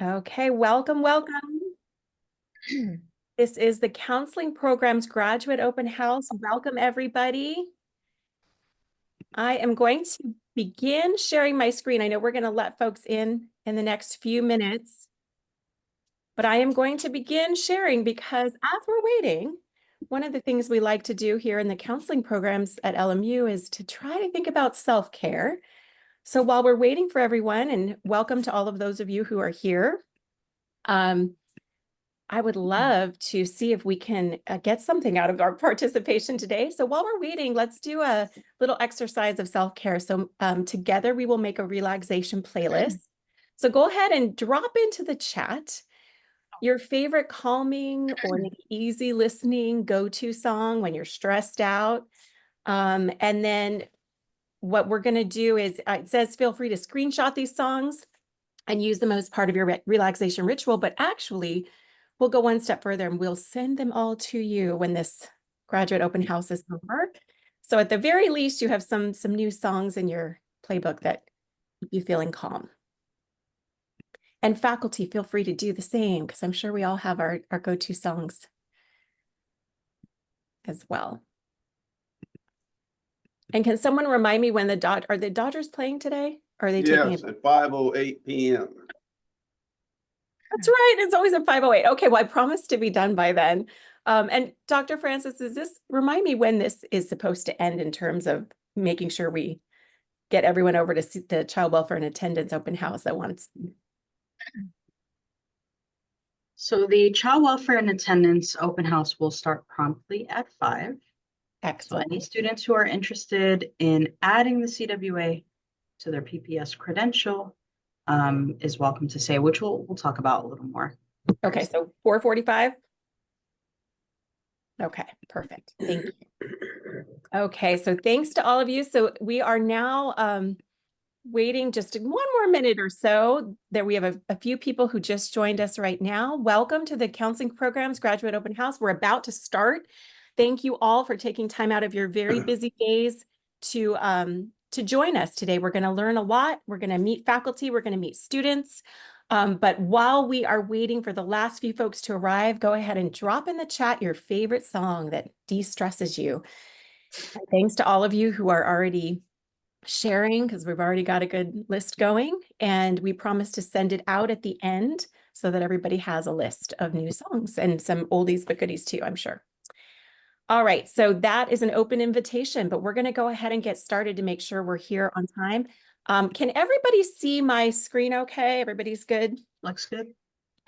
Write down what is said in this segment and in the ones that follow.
Okay, welcome. This is the Counseling Program's Graduate Open House. Welcome, everybody. I am going to begin sharing my screen. I know we're going to let folks in the next few minutes, but I am going to begin sharing because as we're waiting, one of the things we like to do here in the counseling programs at LMU is to try to think about self-care. So while we're waiting for everyone, and welcome to all of those of you who are here, I would love to see if we can get something out of our participation today. So while we're waiting, let's do a little exercise of self-care. So together we will make a relaxation playlist. So go ahead and drop into the chat your favorite calming or easy listening go-to song when you're stressed out. And then what we're going to do is, it says feel free to screenshot these songs and use them as part of your relaxation ritual, but actually we'll go one step further and we'll send them all to you when this graduate open house is over. So at the very least, you have some new songs in your playbook that keep you feeling calm. And faculty, feel free to do the same, because I'm sure we all have our go-to songs as well. And can someone remind me when are the Dodgers playing today? Or are they taking it? Yes, at 5:08 p.m. That's right. It's always at 5:08. Okay, well, I promise to be done by then. And Dr. Francis, remind me when this is supposed to end in terms of making sure we get everyone over to see the Child Welfare and Attendance open house that wants. So the Child Welfare and Attendance open house will start promptly at 5. Excellent. So any students who are interested in adding the CWA to their PPS credential is welcome to say, which we'll talk about a little more. Okay, so 4:45. Okay, perfect. Thank you. Okay, so thanks to all of you. So we are now waiting just one more minute or so. There we have a few people who just joined us right now. Welcome to the Counseling Program's Graduate Open House. We're about to start. Thank you all for taking time out of your very busy days to join us today. We're going to learn a lot. We're going to meet faculty. We're going to meet students. But while we are waiting for the last few folks to arrive, go ahead and drop in the chat your favorite song that de-stresses you. Thanks to all of you who are already sharing, because we've already got a good list going, and we promise to send it out at the end so that everybody has a list of new songs and some oldies but goodies too, I'm sure. All right, so that is an open invitation, but we're going to go ahead and get started to make sure we're here on time. Can everybody see my screen okay? Everybody's good? Looks good.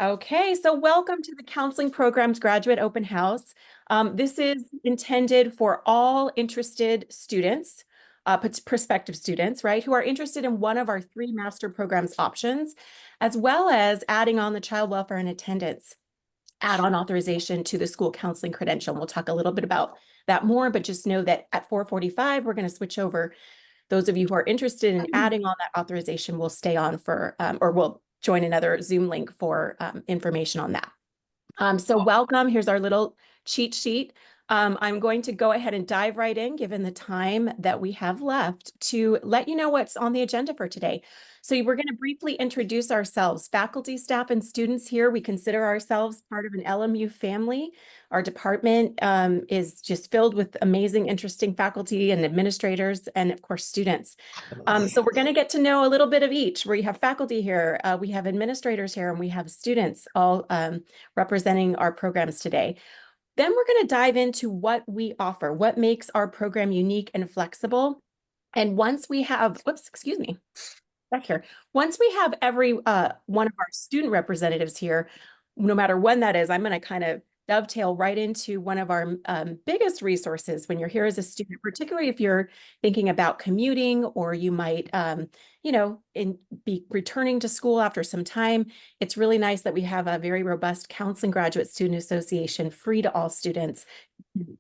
Okay, so welcome to the Counseling Program's Graduate Open House. This is intended for all interested students, prospective students, right, who are interested in one of our 3 master programs options, as well as adding on the Child Welfare and Attendance add-on authorization to the school counseling credential. We'll talk a little bit about that more, but just know that at 4:45, we're going to switch over. Those of you who are interested in adding on that authorization will stay on for, or we'll join another Zoom link for information on that. So welcome. Here's our little cheat sheet. I'm going to go ahead and dive right in, given the time that we have left, to let you know what's on the agenda for today. So we're going to briefly introduce ourselves. Faculty, staff, and students here, we consider ourselves part of an LMU family. Our department is just filled with amazing, interesting faculty and administrators, and of course, students. So we're going to get to know a little bit of each. We have faculty here, we have administrators here, and we have students all representing our programs today. Then we're going to dive into what we offer, what makes our program unique and flexible. And once we have, back here. Once we have every one of our student representatives here, no matter when that is, I'm going to kind of dovetail right into one of our biggest resources when you're here as a student, particularly if you're thinking about commuting, or you might, be returning to school after some time. It's really nice that we have a very robust Counseling Graduate Student Association, free to all students.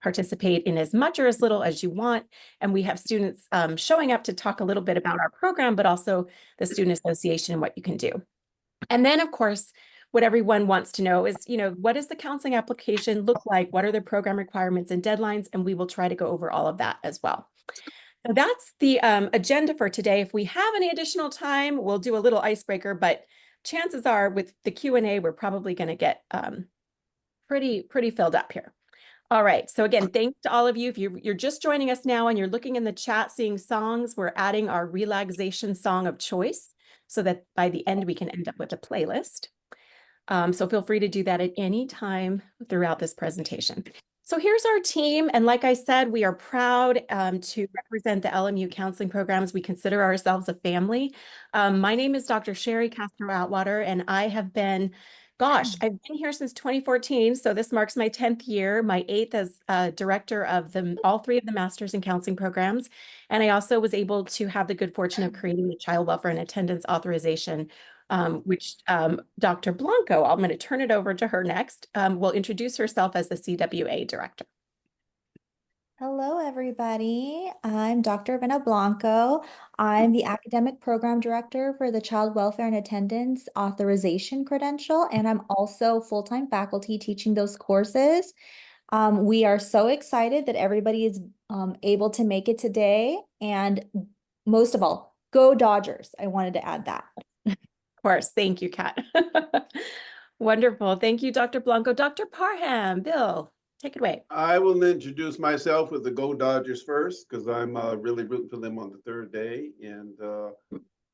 Participate in as much or as little as you want. And we have students showing up to talk a little bit about our program, but also the Student Association and what you can do. And then, of course, what everyone wants to know is, what does the counseling application look like? What are the program requirements and deadlines? And we will try to go over all of that as well. So that's the agenda for today. If we have any additional time, we'll do a little icebreaker, but chances are with the Q&A, we're probably going to get pretty filled up here. All right. So again, thanks to all of you. If you're just joining us now and you're looking in the chat, seeing songs, we're adding our relaxation song of choice so that by the end, we can end up with a playlist. So feel free to do that at any time throughout this presentation. So here's our team. And like I said, we are proud to represent the LMU counseling programs. We consider ourselves a family. My name is Dr. Sherry Castro-Atwater, and I have been, I've been here since 2014. So this marks my 10th year, my 8th as director of all 3 of the Masters in Counseling programs. And I also was able to have the good fortune of creating the Child Welfare and Attendance Authorization, which Dr. Blanco, I'm going to turn it over to her next, will introduce herself as the CWA director. Hello, everybody. I'm Dr. Vena Blanco. I'm the academic program director for the Child Welfare and Attendance Authorization Credential, and I'm also full-time faculty teaching those courses. We are so excited that everybody is able to make it today, and most of all, go Dodgers. I wanted to add that. Of course. Thank you, Kat. Wonderful. Thank you, Dr. Blanco. Dr. Parham, Bill, take it away. I will introduce myself with the Go Dodgers first, because I'm really rooting for them on the 3rd day. And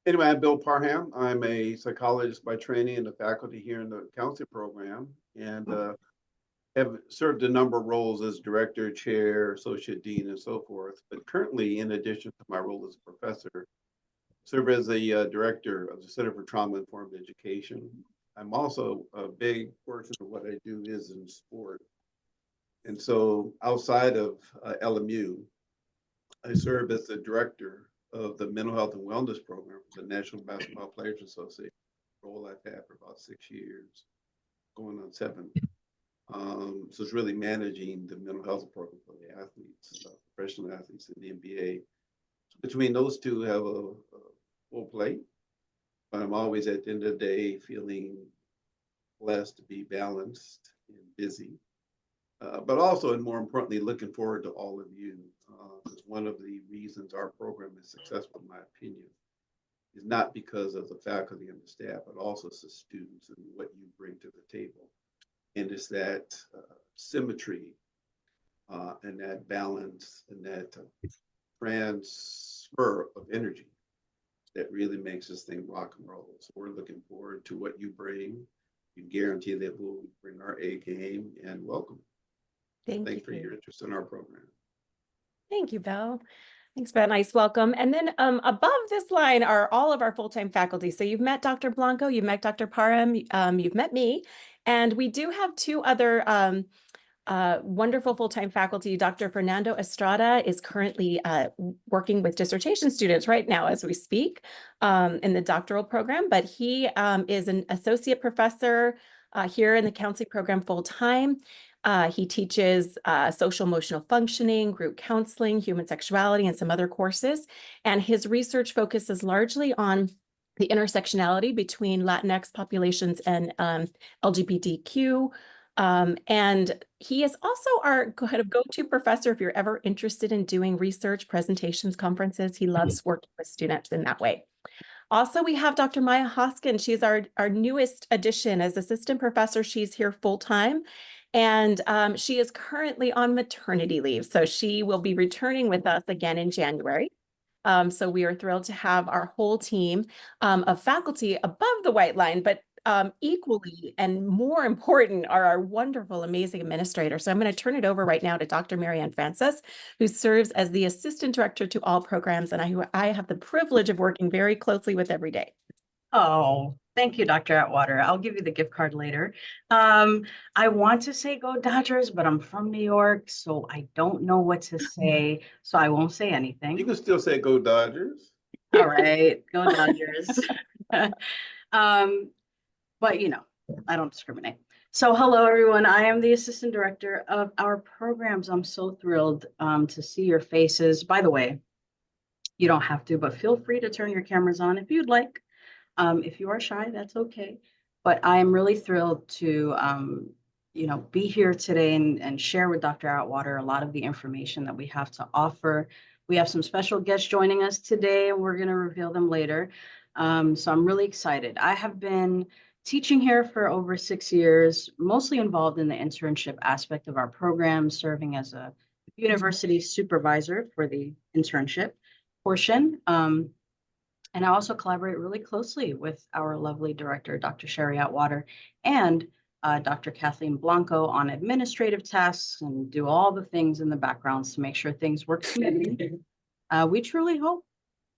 anyway, I'm Bill Parham. I'm a psychologist by training and a faculty here in the counseling program, and have served a number of roles as director, chair, associate dean, and so forth. But currently, in addition to my role as a professor, serve as a director of the Center for Trauma-Informed Education. I'm also a big portion of what I do is in sport. And so outside of LMU, I serve as the director of the Mental Health and Wellness Program for the National Basketball Players Association, a role I've had for about 6 years, going on 7. So it's really managing the mental health program for the athletes, professional athletes in the NBA. Between those two have a full plate, but I'm always at the end of the day feeling blessed to be balanced and busy, but also, and more importantly, looking forward to all of you, because one of the reasons our program is successful, in my opinion, is not because of the faculty and the staff, but also the students and what you bring to the table. And it's that symmetry and that balance and that transfer of energy that really makes this thing rock and roll. So we're looking forward to what you bring. You guarantee that we'll bring our A game, and welcome. Thanks for your interest in our program. Thank you, Bill. Thanks for that nice welcome. And then above this line are all of our full-time faculty. So you've met Dr. Blanco, you've met Dr. Parham, you've met me, and we do have 2 other wonderful full-time faculty. Dr. Fernando Estrada is currently working with dissertation students right now as we speak in the doctoral program, but he is an associate professor here in the counseling program full-time. He teaches social emotional functioning, group counseling, human sexuality, and some other courses. And his research focuses largely on the intersectionality between Latinx populations and LGBTQ. And he is also our kind of go-to professor if you're ever interested in doing research, presentations, conferences. He loves working with students in that way. Also, we have Dr. Maya Hoskin. She's our newest addition as assistant professor. She's here full-time, and she is currently on maternity leave. So she will be returning with us again in January. So we are thrilled to have our whole team of faculty above the white line, but equally and more important are our wonderful, amazing administrators. So I'm going to turn it over right now to Dr. Marianne Francis, who serves as the assistant director to all programs, and I have the privilege of working very closely with every day. Oh, thank you, Dr. Atwater. I'll give you the gift card later. I want to say go Dodgers, but I'm from New York, so I don't know what to say, so I won't say anything. You can still say go Dodgers. All right, go Dodgers. But you know, I don't discriminate. So hello, everyone. I am the assistant director of our programs. I'm so thrilled to see your faces. By the way, you don't have to, but feel free to turn your cameras on if you'd like. If you are shy, that's okay. But I am really thrilled to, be here today and share with Dr. Atwater a lot of the information that we have to offer. We have some special guests joining us today, and we're going to reveal them later. So I'm really excited. I have been teaching here for over 6 years, mostly involved in the internship aspect of our program, serving as a university supervisor for the internship portion. And I also collaborate really closely with our lovely director, Dr. Sherry Atwater, and Dr. Kathleen Blanco on administrative tasks and do all the things in the backgrounds to make sure things work smoothly. We truly hope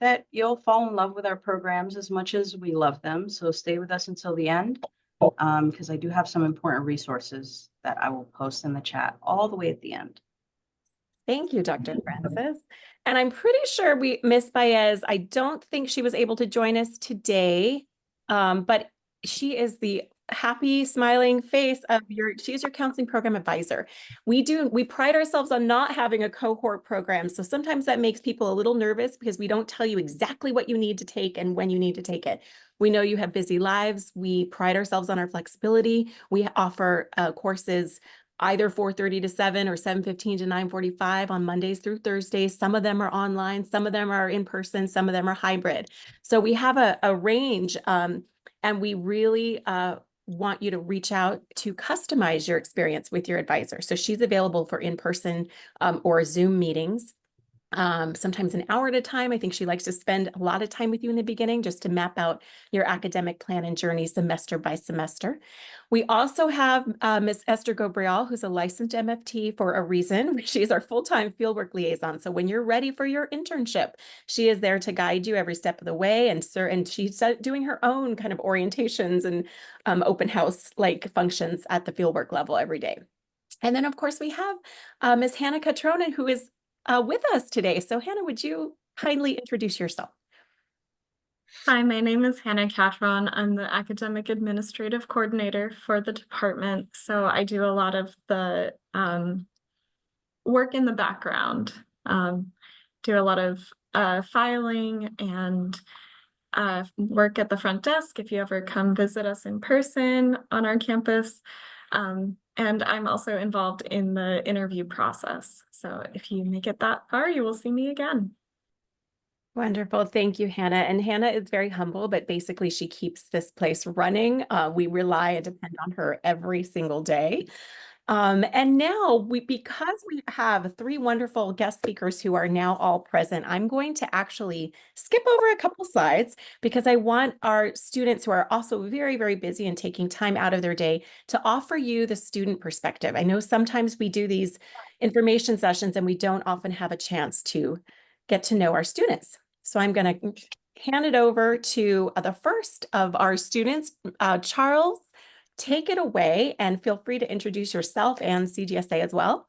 that you'll fall in love with our programs as much as we love them. So stay with us until the end, because I do have some important resources that I will post in the chat all the way at the end. Thank you, Dr. Francis. And I'm pretty sure Miss Baez, I don't think she was able to join us today, but she is the happy, smiling face of she's your counseling program advisor. We pride ourselves on not having a cohort program. So sometimes that makes people a little nervous because we don't tell you exactly what you need to take and when you need to take it. We know you have busy lives. We pride ourselves on our flexibility. We offer courses either 4:30 to 7 or 7:15 to 9:45 on Mondays through Thursdays. Some of them are online, some of them are in person, some of them are hybrid. So we have a range, and we really want you to reach out to customize your experience with your advisor. So she's available for in-person or Zoom meetings. Sometimes an hour at a time. I think she likes to spend a lot of time with you in the beginning just to map out your academic plan and journey semester by semester. We also have Ms. Esther Gabriel, who's a licensed MFT for a reason. She is our full-time fieldwork liaison. So when you're ready for your internship, she is there to guide you every step of the way. And she's doing her own kind of orientations and open house-like functions at the fieldwork level every day. And then, of course, we have Ms. Hannah Catrona, who is with us today. So Hannah, would you kindly introduce yourself? Hi, my name is Hannah Catron. I'm the academic administrative coordinator for the department. So I do a lot of the work in the background, do a lot of filing and work at the front desk if you ever come visit us in person on our campus. And I'm also involved in the interview process. So if you make it that far, you will see me again. Wonderful. Thank you, Hannah. And Hannah is very humble, but basically she keeps this place running. We rely and depend on her every single day. And now because we have 3 wonderful guest speakers who are now all present, I'm going to actually skip over a couple slides because I want our students who are also very, very busy and taking time out of their day to offer you the student perspective. I know sometimes we do these information sessions and we don't often have a chance to get to know our students. So I'm going to hand it over to the first of our students, Charles. Take it away and feel free to introduce yourself and CGSA as well.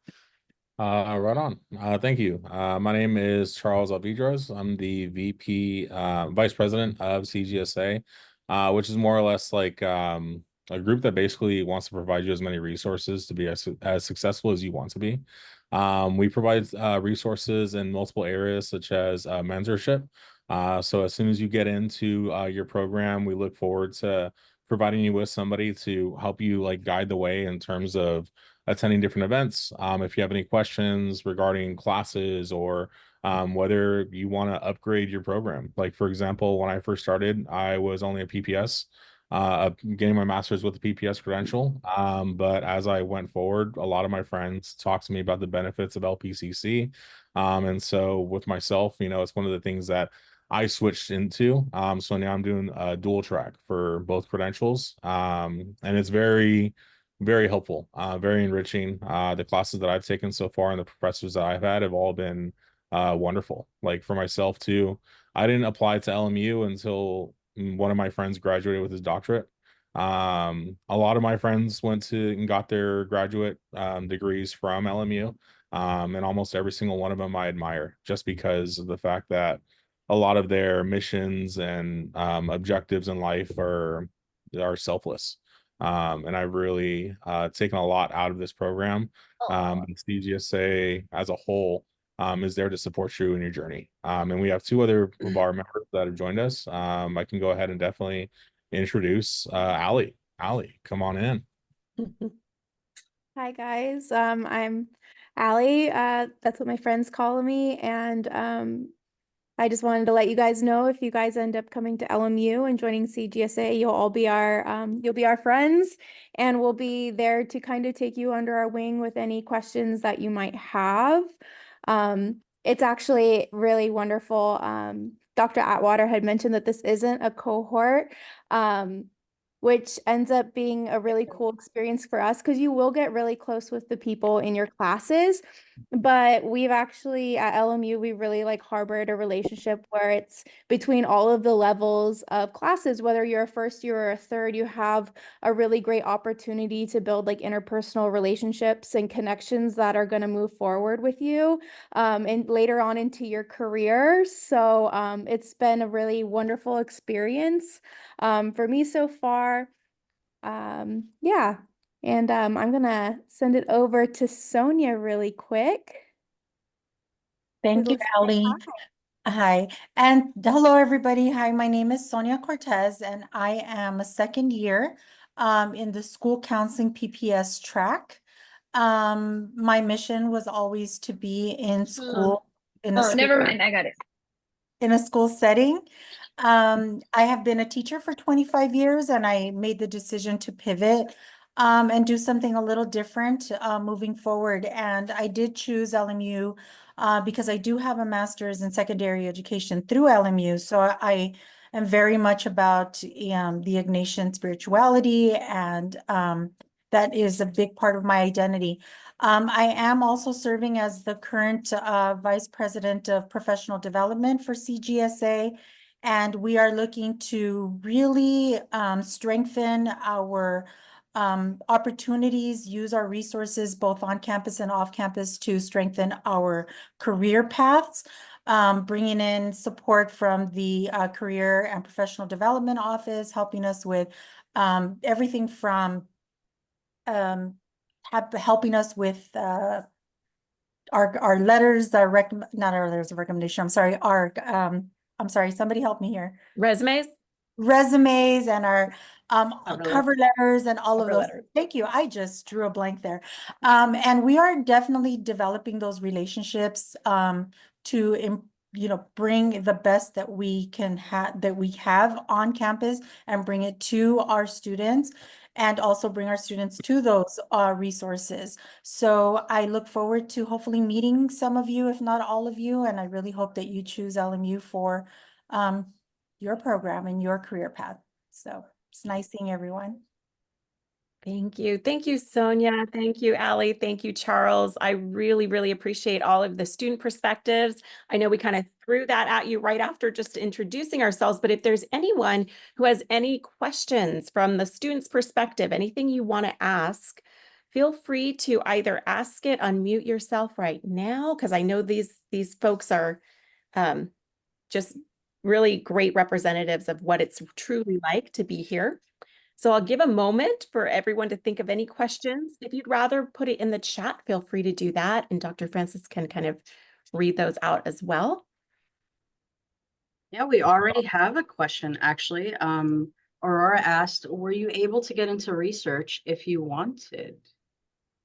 Right on. Thank you. My name is Charles Alvidros. I'm the VP, Vice President of CGSA, which is more or less like a group that basically wants to provide you as many resources to be as successful as you want to be. We provide resources in multiple areas such as mentorship. So as soon as you get into your program, we look forward to providing you with somebody to help you like guide the way in terms of attending different events. If you have any questions regarding classes or whether you want to upgrade your program. Like for example, when I first started, I was only a PPS, getting my master's with the PPS credential. But as I went forward, a lot of my friends talked to me about the benefits of LPCC. And so with myself, you know, it's one of the things that I switched into. So now I'm doing a dual track for both credentials. And it's very, very helpful, very enriching. The classes that I've taken so far and the professors that I've had have all been wonderful. Like for myself too, I didn't apply to LMU until one of my friends graduated with his doctorate. A lot of my friends went to and got their graduate degrees from LMU. And almost every single one of them I admire just because of the fact that a lot of their missions and objectives in life are selfless. And I've really taken a lot out of this program. CGSA as a whole is there to support you in your journey. And we have 2 other of our members that have joined us. I can go ahead and definitely introduce Allie. Allie, come on in. Hi guys, I'm Allie. That's what my friends call me, and I just wanted to let you guys know if you guys end up coming to LMU and joining CGSA, you'll be our friends, and we'll be there to kind of take you under our wing with any questions that you might have. It's actually really wonderful. Dr. Atwater had mentioned that this isn't a cohort, which ends up being a really cool experience for us because you will get really close with the people in your classes. But we've actually at LMU, we really like harbored a relationship where it's between all of the levels of classes, whether you're a first year or a third, you have a really great opportunity to build like interpersonal relationships and connections that are going to move forward with you and later on into your career. So it's been a really wonderful experience for me so far. Yeah. And I'm gonna send it over to Sonia really quick. Thank you, Let's say Ellie. Hi, and hello, everybody. Hi, my name is Sonia Cortez, and I am a second year in the school counseling PPS track. My mission was always to be in school, in a Oh, school, never mind. I got it. in a school setting. I have been a teacher for 25 years, and I made the decision to pivot and do something a little different moving forward. And I did choose LMU because I do have a master's in secondary education through LMU. So I am very much about the Ignatian spirituality, and that is a big part of my identity. I am also serving as the current Vice President of Professional Development for CGSA, and we are looking to really strengthen our opportunities, use our resources both on campus and off campus to strengthen our career paths, bringing in support from the Career and Professional Development Office, helping us with everything from helping us with our letters, not our letters of recommendation. I'm sorry, I'm sorry, somebody help me here. Resumes and our cover letters and all of those. Thank you. I just drew a blank there. And we are definitely developing those relationships to bring the best that we can have on campus and bring it to our students, and also bring our students to those resources. So I look forward to hopefully meeting some of you, if not all of you, and I really hope that you choose LMU for your program and your career path. So it's nice seeing everyone. Thank you. Thank you, Sonia. Thank you, Allie. Thank you, Charles. I really, really appreciate all of the student perspectives. I know we kind of threw that at you right after just introducing ourselves, but if there's anyone who has any questions from the student's perspective, anything you want to ask, feel free to either ask it, unmute yourself right now, because I know these folks are just really great representatives of what it's truly like to be here. So I'll give a moment for everyone to think of any questions. If you'd rather put it in the chat, feel free to do that. And Dr. Francis can kind of read those out as well. Yeah, we already have a question, actually. Aurora asked, were you able to get into research if you wanted?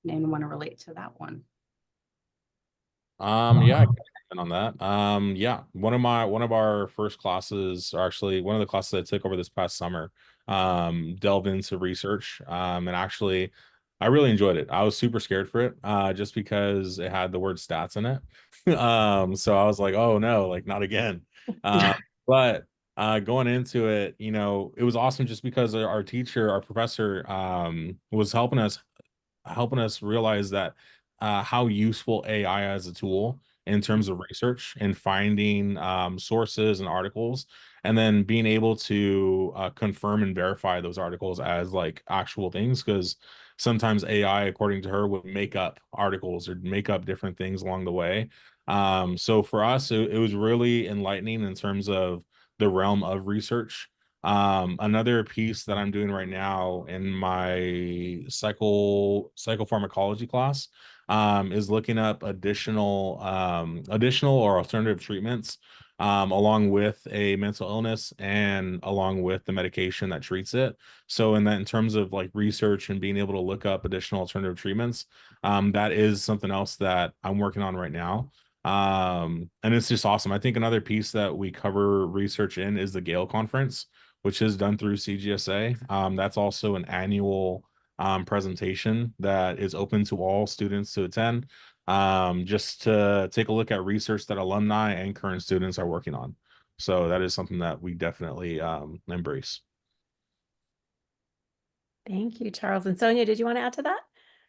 Anyone want to relate to that one? Yeah, I can comment on that. Yeah, one of our first classes, or actually one of the classes I took over this past summer, delved into research. And actually I really enjoyed it. I was super scared for it, just because it had the word stats in it. So I was like, oh no, like not again. But going into it, it was awesome just because our teacher, our professor, was helping us realize that how useful AI as a tool in terms of research and finding sources and articles, and then being able to confirm and verify those articles as like actual things, because sometimes AI, according to her, would make up articles or make up different things along the way. So for us, it was really enlightening in terms of the realm of research. Another piece that I'm doing right now in my psychopharmacology class is looking up additional or alternative treatments along with a mental illness and along with the medication that treats it. So in terms of like research and being able to look up additional alternative treatments, that is something else that I'm working on right now. And it's just awesome. I think another piece that we cover research in is the Gale Conference, which is done through CGSA. That's also an annual presentation that is open to all students to attend, just to take a look at research that alumni and current students are working on. So that is something that we definitely embrace. Thank you, Charles. And Sonia, did you want to add to that?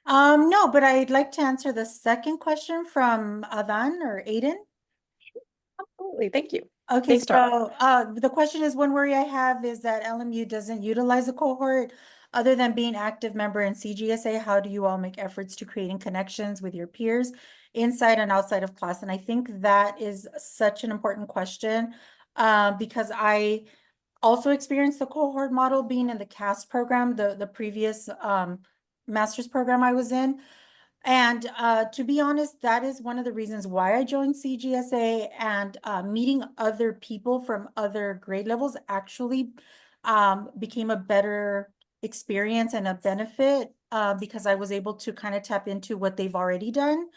No, but I'd like to answer the second question from Adan or Aiden. Absolutely. Thank you. Okay, Thanks, Charles. so the question is, one worry I have is that LMU doesn't utilize a cohort other than being active member in CGSA. How do you all make efforts to creating connections with your peers inside and outside of class? And I think that is such an important question because I also experienced the cohort model being in the CAST program, the previous master's program I was in. And to be honest, that is one of the reasons why I joined CGSA, and meeting other people from other grade levels actually became a better experience and a benefit because I was able to kind of tap into what they've already done.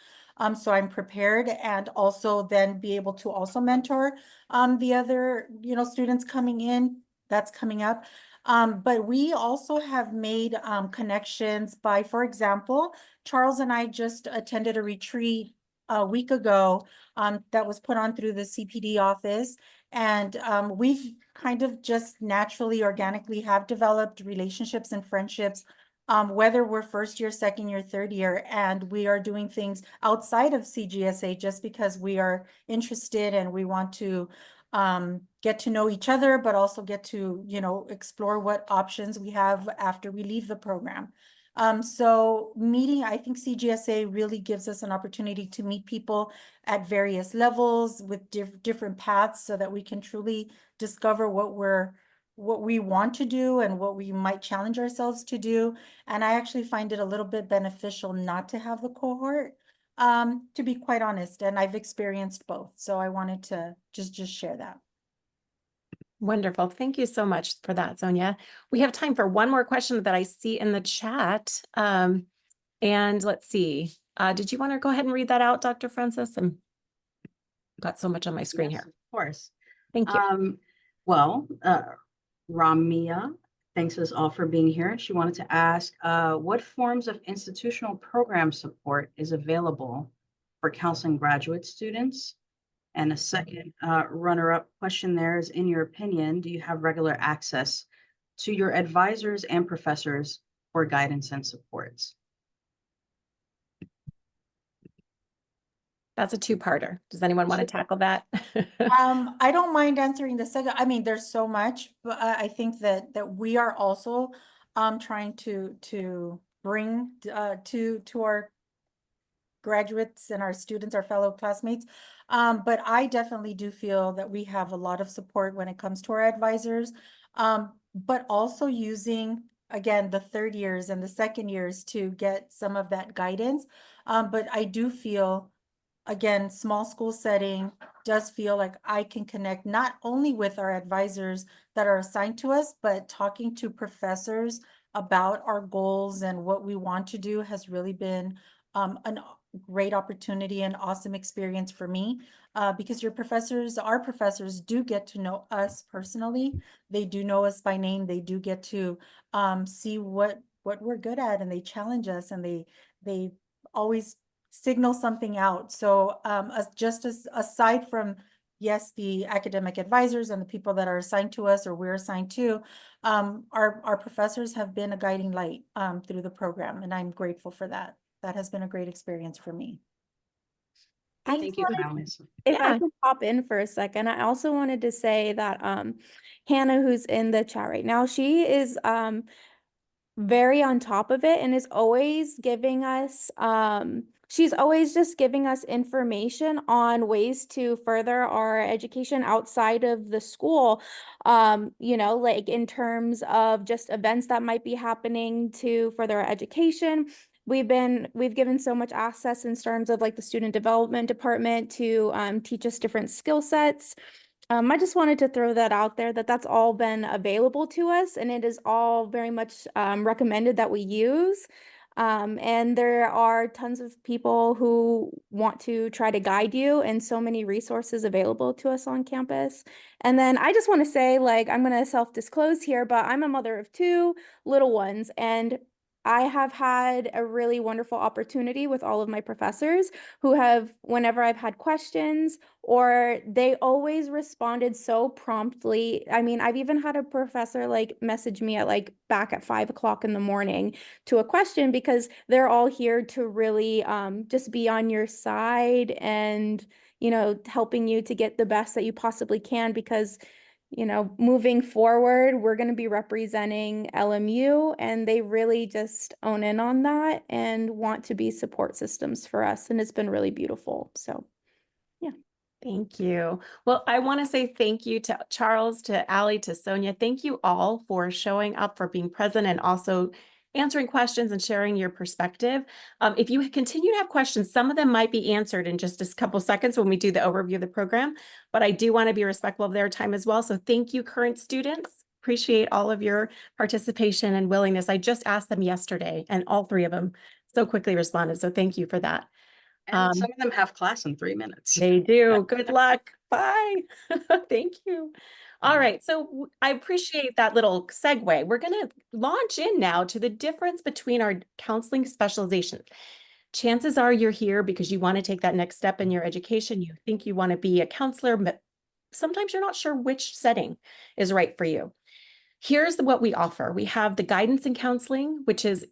So I'm prepared, and also then be able to also mentor the other, students coming in. That's coming up. But we also have made connections by, for example, Charles and I just attended a retreat a week ago that was put on through the CPD office. And we've kind of just naturally, organically have developed relationships and friendships, whether we're first year, second year, third year, and we are doing things outside of CGSA just because we are interested and we want to get to know each other, but also get to, explore what options we have after we leave the program. So I think CGSA really gives us an opportunity to meet people at various levels with different paths so that we can truly discover what we want to do and what we might challenge ourselves to do. And I actually find it a little bit beneficial not to have the cohort, to be quite honest, and I've experienced both. So I wanted to just share that. Wonderful. Thank you so much for that, Sonia. We have time for one more question that I see in the chat. And let's see. Did you want to go ahead and read that out, Dr. Francis? I've got so much on my screen Yes, here. of course. Thank you. Well, Ramia thanks us all for being here. She wanted to ask, what forms of institutional program support is available for counseling graduate students? And a second runner-up question there is, in your opinion, do you have regular access to your advisors and professors for guidance and supports? That's a two-parter. Does anyone want to tackle that? I don't mind answering the second. I mean, there's so much, but I think that we are also trying to bring to our graduates and our students, our fellow classmates. But I definitely do feel that we have a lot of support when it comes to our advisors, but also using, again, the third years and the second years to get some of that guidance. But I do feel, again, small school setting does feel like I can connect not only with our advisors that are assigned to us, but talking to professors about our goals and what we want to do has really been a great opportunity and awesome experience for me, because our professors do get to know us personally. They do know us by name. They do get to see what we're good at, and they challenge us, and they always signal something out. So aside from, yes, the academic advisors and the people that are assigned to us or we're assigned to, our professors have been a guiding light through the program, and I'm grateful for that. That has been a great experience for me. Thank you, Alice. If I Yeah. could pop in for a second, I also wanted to say that Hannah, who's in the chat right now, she is very on top of it and is always giving us she's always just giving us information on ways to further our education outside of the school, like in terms of just events that might be happening to further our education. We've given so much access in terms of like the student development department to teach us different skill sets. I just wanted to throw that out there, that's all been available to us, and it is all very much recommended that we use. And there are tons of people who want to try to guide you, and so many resources available to us on campus. And then I just want to say, like, I'm going to self-disclose here, but I'm a mother of two little ones, and I have had a really wonderful opportunity with all of my professors who have, whenever I've had questions, or they always responded so promptly. I mean, I've even had a professor like message me at like back at 5 o'clock in the morning to a question, because they're all here to really just be on your side and, you know, helping you to get the best that you possibly can, because, you know, moving forward, we're going to be representing LMU, and they really just own in on that and want to be support systems for us. And it's been really beautiful. So, yeah. Thank you. Well, I want to say thank you to Charles, to Allie, to Sonia. Thank you all for showing up, for being present, and also answering questions and sharing your perspective. If you continue to have questions, some of them might be answered in just a couple seconds when we do the overview of the program, but I do want to be respectful of their time as well. So thank you, current students. Appreciate all of your participation and willingness. I just asked them yesterday, and all three of them so quickly responded. So thank you for that. And some of them have class in 3 minutes. They do. Good luck. Bye. Thank you. All right. So I appreciate that little segue. We're going to launch in now to the difference between our counseling specializations. Chances are you're here because you want to take that next step in your education. You think you want to be a counselor, but sometimes you're not sure which setting is right for you. Here's what we offer. We have the guidance and counseling, which is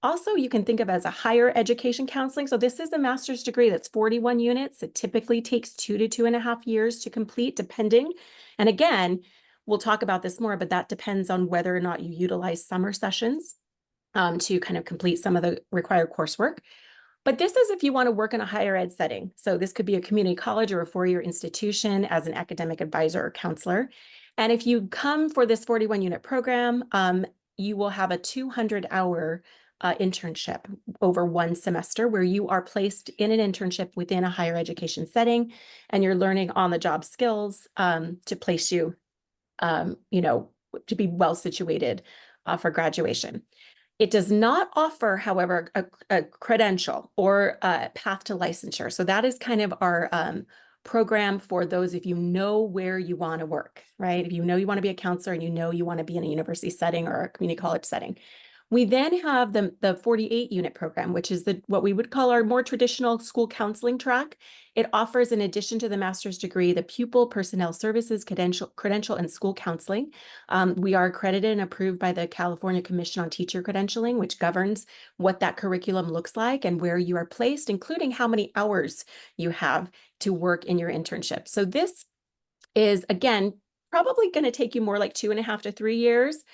also, you can think of as a higher education counseling. So this is a master's degree that's 41 units. It typically takes 2 to 2.5 years to complete, depending. And again, we'll talk about this more, but that depends on whether or not you utilize summer sessions to kind of complete some of the required coursework. But this is if you want to work in a higher ed setting. So this could be a community college or a four-year institution as an academic advisor or counselor. And if you come for this 41 unit program, you will have a 200-hour internship over one semester, where you are placed in an internship within a higher education setting, and you're learning on the job skills to place you, you know, to be well situated for graduation. It does not offer, however, a credential or a path to licensure. So that is kind of our program for those if you know where you want to work, right? If you know you want to be a counselor and you know you want to be in a university setting or a community college setting. We then have the 48-unit program, which is what we would call our more traditional school counseling track. It offers, in addition to the master's degree, the pupil personnel services, credential, and school counseling. We are accredited and approved by the California Commission on Teacher Credentialing, which governs what that curriculum looks like and where you are placed, including how many hours you have to work in your internship. So this is, again, probably going to take you more like 2.5 to 3 years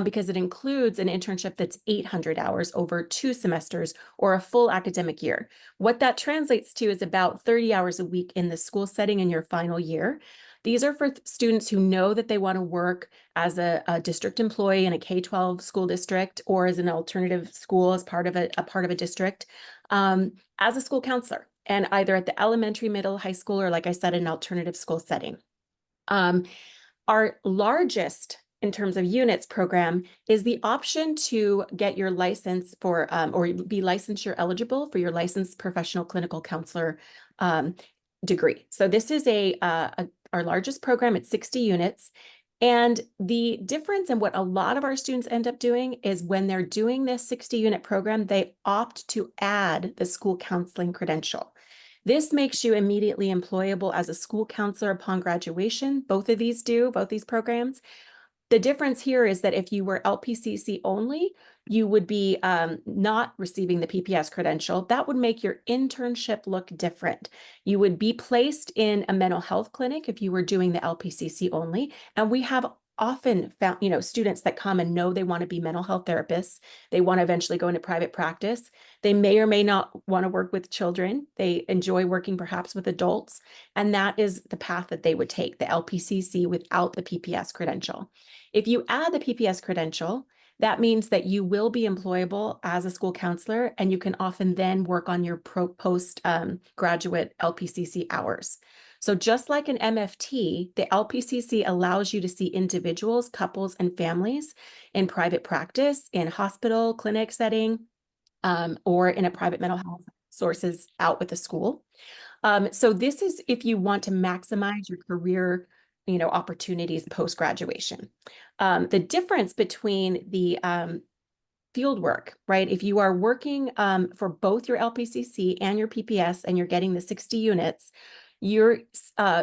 because it includes an internship that's 800 hours over 2 semesters or a full academic year. What that translates to is about 30 hours a week in the school setting in your final year. These are for students who know that they want to work as a district employee in a K-12 school district or as an alternative school as part of a district as a school counselor, and either at the elementary, middle, high school, or like I said, an alternative school setting. Our largest in terms of units program is the option to get your license for or be licensure eligible for your licensed professional clinical counselor degree. So this is our largest program. It's 60 units. And the difference in what a lot of our students end up doing is when they're doing this 60-unit program, they opt to add the school counseling credential. This makes you immediately employable as a school counselor upon graduation. Both of these programs. The difference here is that if you were LPCC only, you would be not receiving the PPS credential. That would make your internship look different. You would be placed in a mental health clinic if you were doing the LPCC only. And we have often found, students that come and know they want to be mental health therapists. They want to eventually go into private practice. They may or may not want to work with children. They enjoy working perhaps with adults. And that is the path that they would take, the LPCC without the PPS credential. If you add the PPS credential, that means that you will be employable as a school counselor, and you can often then work on your post-graduate LPCC hours. So just like an MFT, the LPCC allows you to see individuals, couples, and families in private practice, in hospital, clinic setting, or in a private mental health sources out with the school. So this is if you want to maximize your career, opportunities post-graduation. The difference between the field work, right? If you are working for both your LPCC and your PPS and you're getting the 60 units, your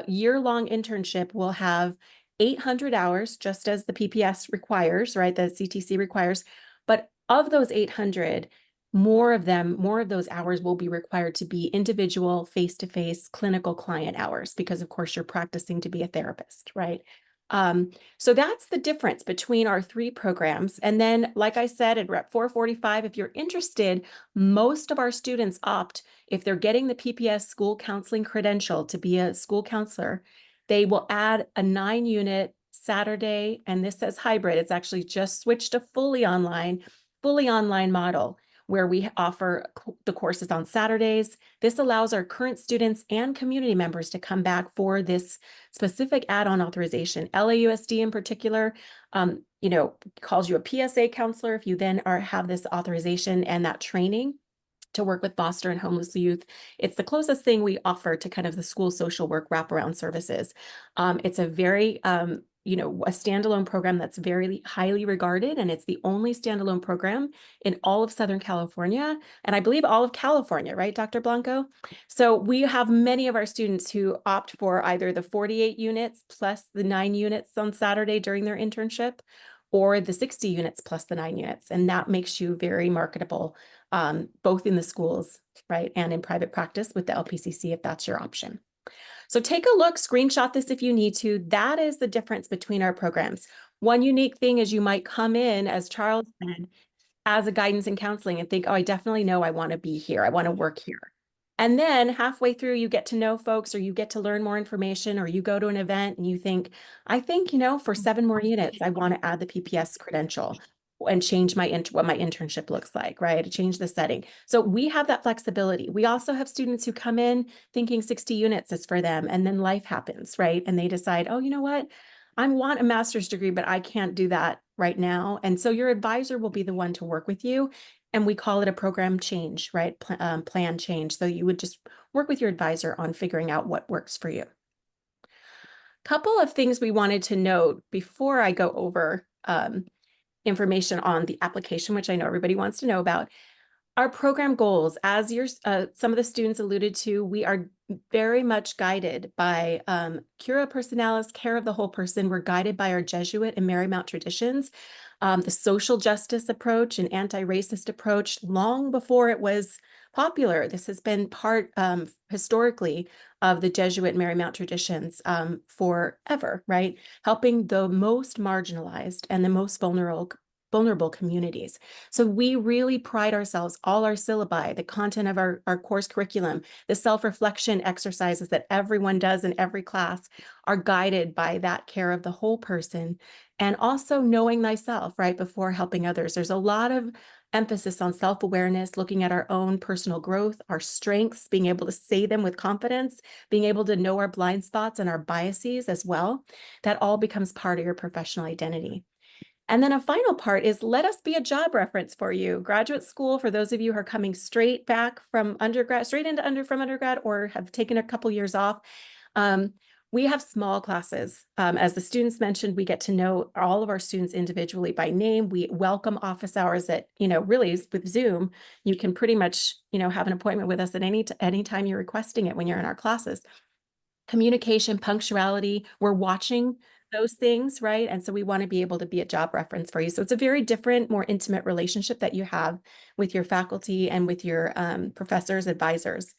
year-long internship will have 800 hours, just as the PPS requires, right? The CTC requires. But of those 800, more of those hours will be required to be individual, face-to-face clinical client hours, because of course you're practicing to be a therapist, right? So that's the difference between our three programs. And then, like I said, at Rep 445, if you're interested, most of our students opt, if they're getting the PPS school counseling credential to be a school counselor, they will add a 9-unit Saturday, and this says hybrid. It's actually just switched to fully online model, where we offer the courses on Saturdays. This allows our current students and community members to come back for this specific add-on authorization. LAUSD in particular, calls you a PSA counselor if you then have this authorization and that training to work with foster and homeless youth. It's the closest thing we offer to kind of the school social work wraparound services. It's a very, a standalone program that's very highly regarded, and it's the only standalone program in all of Southern California, and I believe all of California, right, Dr. Blanco? So we have many of our students who opt for either the 48 units plus the 9 units on Saturday during their internship, or the 60 units plus the 9 units, and that makes you very marketable, both in the schools, right, and in private practice with the LPCC, if that's your option. So take a look, screenshot this if you need to. That is the difference between our programs. One unique thing is you might come in, as Charles said, as a guidance and counseling and think, oh, I definitely know I want to be here. I want to work here. And then halfway through, you get to know folks, or you get to learn more information, or you go to an event and you think, I think, for 7 more units, I want to add the PPS credential and change what my internship looks like, right? Change the setting. So we have that flexibility. We also have students who come in thinking 60 units is for them, and then life happens, right? And they decide, oh, you know what? I want a master's degree, but I can't do that right now. And so your advisor will be the one to work with you. And we call it a program change, right? Plan change. So you would just work with your advisor on figuring out what works for you. Couple of things we wanted to note before I go over information on the application, which I know everybody wants to know about. Our program goals, as some of the students alluded to, we are very much guided by Cura Personalis, care of the whole person. We're guided by our Jesuit and Marymount traditions, the social justice approach and anti-racist approach long before it was popular. This has been part historically of the Jesuit Marymount traditions forever, right? Helping the most marginalized and the most vulnerable communities. So we really pride ourselves, all our syllabi, the content of our course curriculum, the self-reflection exercises that everyone does in every class are guided by that care of the whole person, and also knowing thyself, right, before helping others. There's a lot of emphasis on self-awareness, looking at our own personal growth, our strengths, being able to say them with confidence, being able to know our blind spots and our biases as well. That all becomes part of your professional identity. And then a final part is, let us be a job reference for you. Graduate school, for those of you who are coming straight back from undergrad, from undergrad, or have taken a couple years off, we have small classes. As the students mentioned, we get to know all of our students individually by name. We welcome office hours that, really with Zoom, you can pretty much, have an appointment with us at any time you're requesting it when you're in our classes. Communication, punctuality, we're watching those things, right? And so we want to be able to be a job reference for you. So it's a very different, more intimate relationship that you have with your faculty and with your professors, advisors,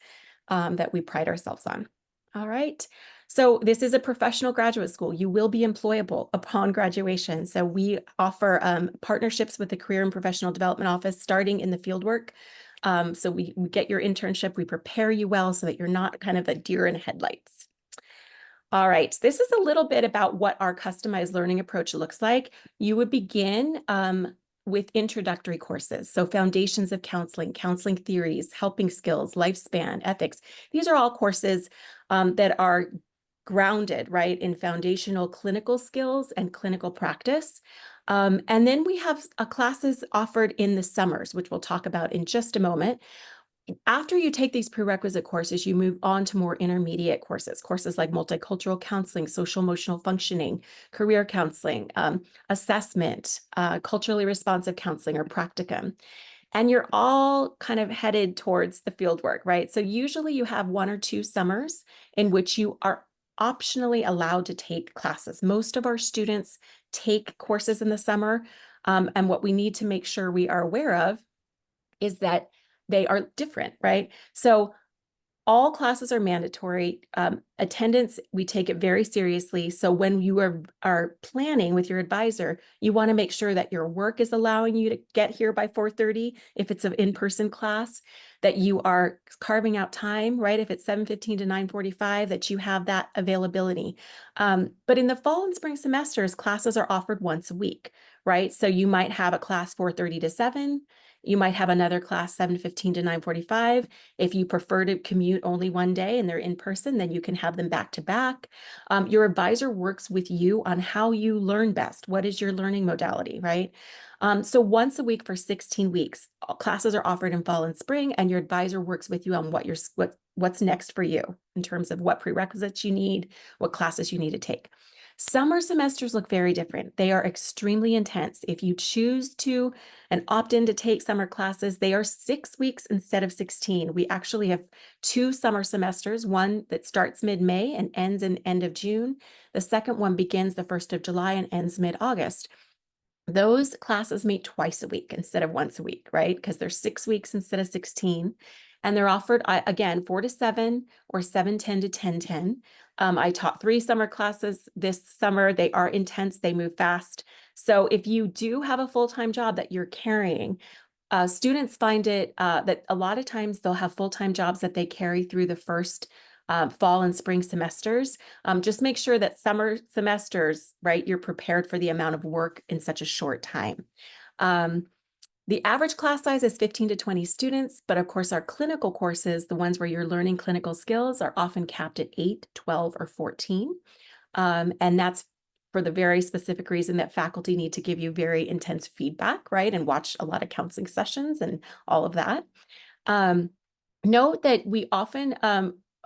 that we pride ourselves on. All right. So this is a professional graduate school. You will be employable upon graduation. So we offer partnerships with the Career and Professional Development Office starting in the fieldwork. So we get your internship, we prepare you well so that you're not kind of a deer in headlights. All right, this is a little bit about what our customized learning approach looks like. You would begin with introductory courses. So foundations of counseling, counseling theories, helping skills, lifespan, ethics. These are all courses that are grounded, right, in foundational clinical skills and clinical practice. And then we have classes offered in the summers, which we'll talk about in just a moment. After you take these prerequisite courses, you move on to more intermediate courses like multicultural counseling, social emotional functioning, career counseling, assessment, culturally responsive counseling, or practicum. And you're all kind of headed towards the field work, right? So usually you have 1 or 2 summers in which you are optionally allowed to take classes. Most of our students take courses in the summer. And what we need to make sure we are aware of is that they are different, right? So all classes are mandatory. Attendance, we take it very seriously. So when you are planning with your advisor, you want to make sure that your work is allowing you to get here by 4:30 if it's an in-person class, that you are carving out time, right? If it's 7:15 to 9:45, that you have that availability. But in the fall and spring semesters, classes are offered once a week, right? So you might have a class 4:30 to 7. You might have another class 7:15 to 9:45. If you prefer to commute only one day and they're in person, then you can have them back to back. Your advisor works with you on how you learn best. What is your learning modality, right? So once a week for 16 weeks, classes are offered in fall and spring, and your advisor works with you on what's next for you in terms of what prerequisites you need, what classes you need to take. Summer semesters look very different. They are extremely intense. If you choose to and opt in to take summer classes, they are 6 weeks instead of 16. We actually have 2 summer semesters, one that starts mid-May and ends in end of June. The second one begins the 1st of July and ends mid-August. Those classes meet twice a week instead of once a week, right? Because they're 6 weeks instead of 16. And they're offered, again, 4 to 7 or 7:10 to 10:10. I taught 3 summer classes this summer. They are intense. They move fast. So if you do have a full-time job that you're carrying, students find it that a lot of times they'll have full-time jobs that they carry through the first fall and spring semesters. Just make sure that summer semesters, right, you're prepared for the amount of work in such a short time. The average class size is 15 to 20 students, but of course our clinical courses, the ones where you're learning clinical skills, are often capped at 8, 12, or 14. And that's for the very specific reason that faculty need to give you very intense feedback, right? And watch a lot of counseling sessions and all of that. Note that we often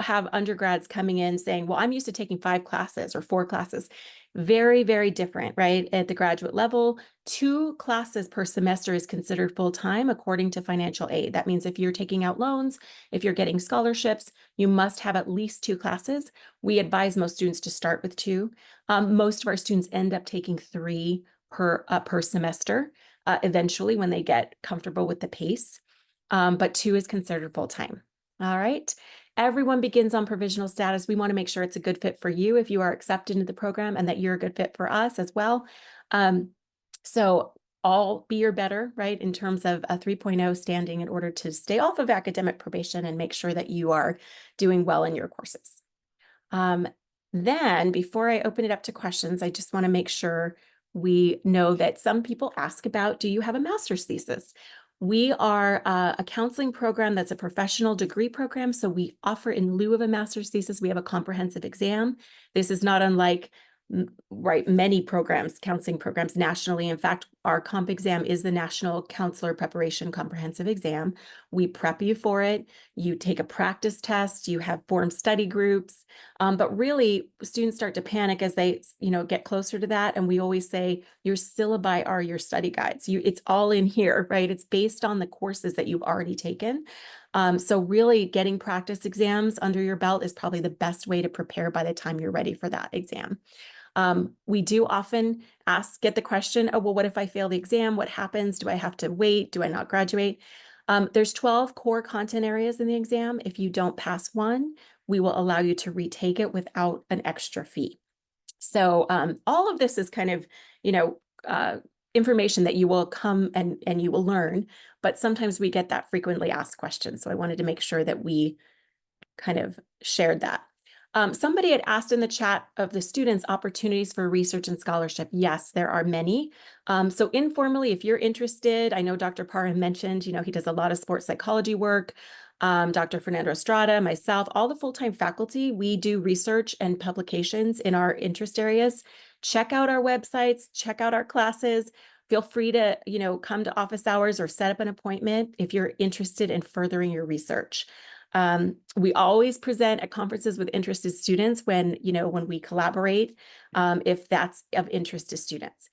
have undergrads coming in saying, well, I'm used to taking 5 classes or 4 classes. Very, very different, right? At the graduate level, 2 classes per semester is considered full-time according to financial aid. That means if you're taking out loans, if you're getting scholarships, you must have at least 2 classes. We advise most students to start with 2. Most of our students end up taking 3 per semester eventually when they get comfortable with the pace. But 2 is considered full-time. All right. Everyone begins on provisional status. We want to make sure it's a good fit for you if you are accepted into the program, and that you're a good fit for us as well. So all be or better, right, in terms of a 3.0 standing in order to stay off of academic probation and make sure that you are doing well in your courses. Then before I open it up to questions, I just want to make sure we know that some people ask about, do you have a master's thesis? We are a counseling program that's a professional degree program. So we offer, in lieu of a master's thesis, we have a comprehensive exam. This is not unlike many programs, counseling programs nationally. In fact, our comp exam is the National Counselor Preparation Comprehensive Exam. We prep you for it. You take a practice test. You have formed study groups. But really, students start to panic as they, get closer to that. And we always say, your syllabi are your study guides. It's all in here, right? It's based on the courses that you've already taken. So really getting practice exams under your belt is probably the best way to prepare by the time you're ready for that exam. We do often get the question, oh, well, what if I fail the exam? What happens? Do I have to wait? Do I not graduate? There's 12 core content areas in the exam. If you don't pass one, we will allow you to retake it without an extra fee. So all of this is kind of, information that you will come and you will learn, but sometimes we get that frequently asked question. So I wanted to make sure that we kind of shared that. Somebody had asked in the chat of the students opportunities for research and scholarship. Yes, there are many. So informally, if you're interested, I know Dr. Parham mentioned, he does a lot of sports psychology work. Dr. Fernando Estrada, myself, all the full-time faculty, we do research and publications in our interest areas. check out our websites, check out our classes. Feel free to, come to office hours or set up an appointment if you're interested in furthering your research. We always present at conferences with interested students when we collaborate, if that's of interest to students.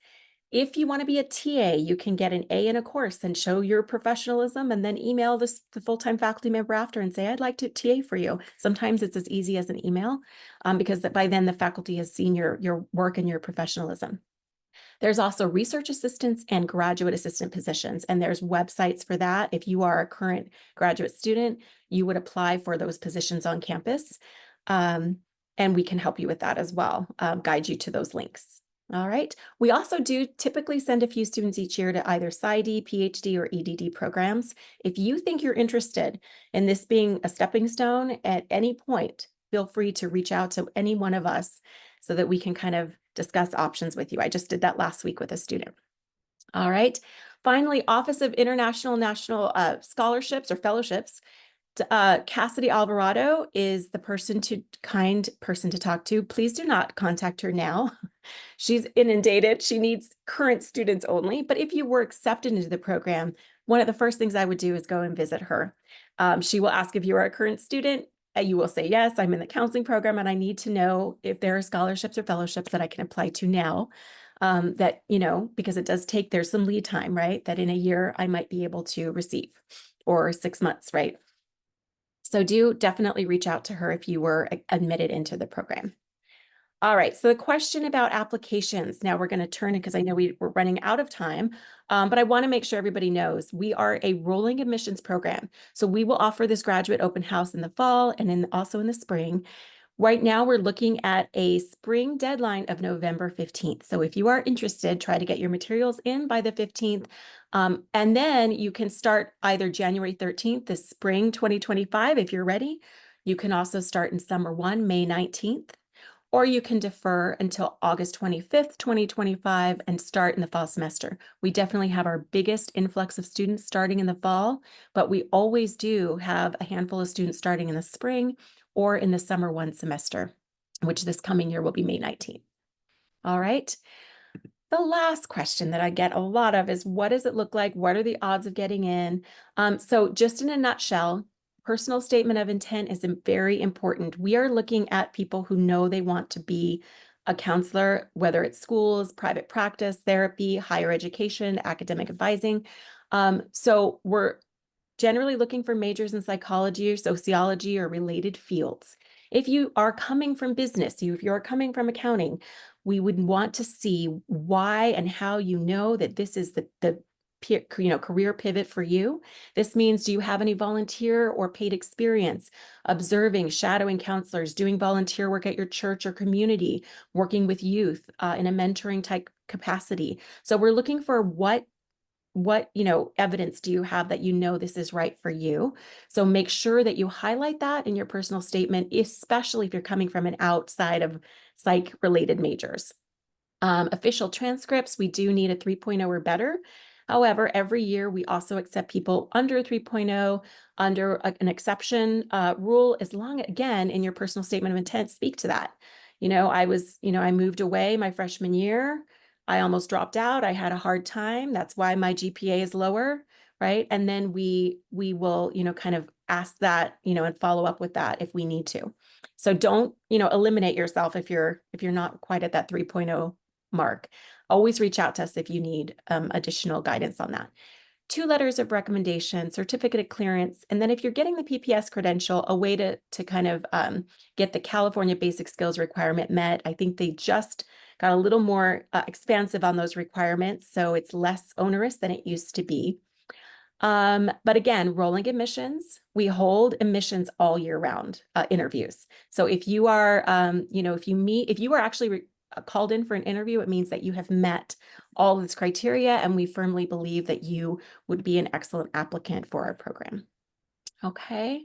If you want to be a TA, you can get an A in a course and show your professionalism, and then email the full-time faculty member after and say, I'd like to TA for you. Sometimes it's as easy as an email, because by then the faculty has seen your work and your professionalism. There's also research assistants and graduate assistant positions, and there's websites for that. If you are a current graduate student, you would apply for those positions on campus, and we can help you with that as well, guide you to those links. All right. We also do typically send a few students each year to either PsyD, PhD, or EDD programs. If you think you're interested in this being a stepping stone at any point, feel free to reach out to any one of us so that we can kind of discuss options with you. I just did that last week with a student. All right. Finally, Office of International National Scholarships or Fellowships. Cassidy Alvarado is the kind person to talk to. Please do not contact her now. She's inundated. She needs current students only. But if you were accepted into the program, one of the first things I would do is go and visit her. She will ask if you are a current student. You will say, yes, I'm in the counseling program and I need to know if there are scholarships or fellowships that I can apply to now. That, because it does take, there's some lead time, right? That in a year I might be able to receive, or 6 months, right? So do definitely reach out to her if you were admitted into the program. All right, so the question about applications. Now we're going to turn it because I know we're running out of time, but I want to make sure everybody knows we are a rolling admissions program. So we will offer this graduate open house in the fall and also in the spring. Right now, we're looking at a spring deadline of November 15th. So if you are interested, try to get your materials in by the 15th. And then you can start either January 13th, this spring 2025, if you're ready. You can also start in summer 1, May 19th. Or you can defer until August 25th, 2025 and start in the fall semester. We definitely have our biggest influx of students starting in the fall, but we always do have a handful of students starting in the spring or in the summer 1 semester, which this coming year will be May 19th. All right. The last question that I get a lot of is, what does it look like? What are the odds of getting in? So just in a nutshell, personal statement of intent is very important. We are looking at people who know they want to be a counselor, whether it's schools, private practice, therapy, higher education, academic advising. So we're generally looking for majors in psychology or sociology or related fields. If you are coming from business, if you're coming from accounting, we would want to see why and how you know that this is the career pivot for you. This means, do you have any volunteer or paid experience observing, shadowing counselors, doing volunteer work at your church or community, working with youth in a mentoring type capacity? So we're looking for what evidence do you have that this is right for you? So make sure that you highlight that in your personal statement, especially if you're coming from an outside of psych related majors. Official transcripts, we do need a 3.0 or better. However, every year we also accept people under a 3.0 under an exception rule, as long, again, in your personal statement of intent, speak to that. I moved away my freshman year. I almost dropped out. I had a hard time. That's why my GPA is lower, right? And then we will, kind of ask that, and follow up with that if we need to. So don't, eliminate yourself if you're not quite at that 3.0 mark. Always reach out to us if you need additional guidance on that. 2 letters of recommendation, certificate of clearance, and then if you're getting the PPS credential, a way to kind of get the California basic skills requirement met. I think they just got a little more expansive on those requirements, so it's less onerous than it used to be. But again, rolling admissions, we hold admissions all year round interviews. So if you are, if you are actually called in for an interview, it means that you have met all of this criteria, and we firmly believe that you would be an excellent applicant for our program. Okay,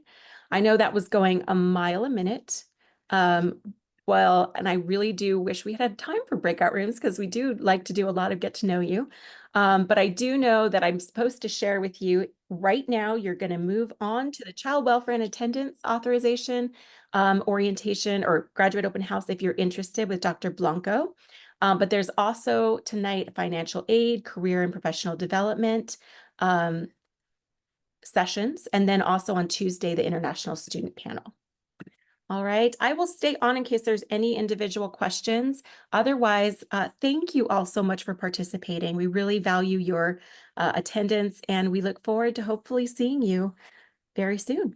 I know that was going a mile a minute. Well, and I really do wish we had time for breakout rooms because we do like to do a lot of get to know you. But I do know that I'm supposed to share with you right now, you're going to move on to the child welfare and attendance authorization orientation or graduate open house if you're interested with Dr. Blanco. But there's also tonight financial aid, career and professional development sessions, and then also on Tuesday, the international student panel. All right, I will stay on in case there's any individual questions. Otherwise, thank you all so much for participating. We really value your attendance, and we look forward to hopefully seeing you very soon.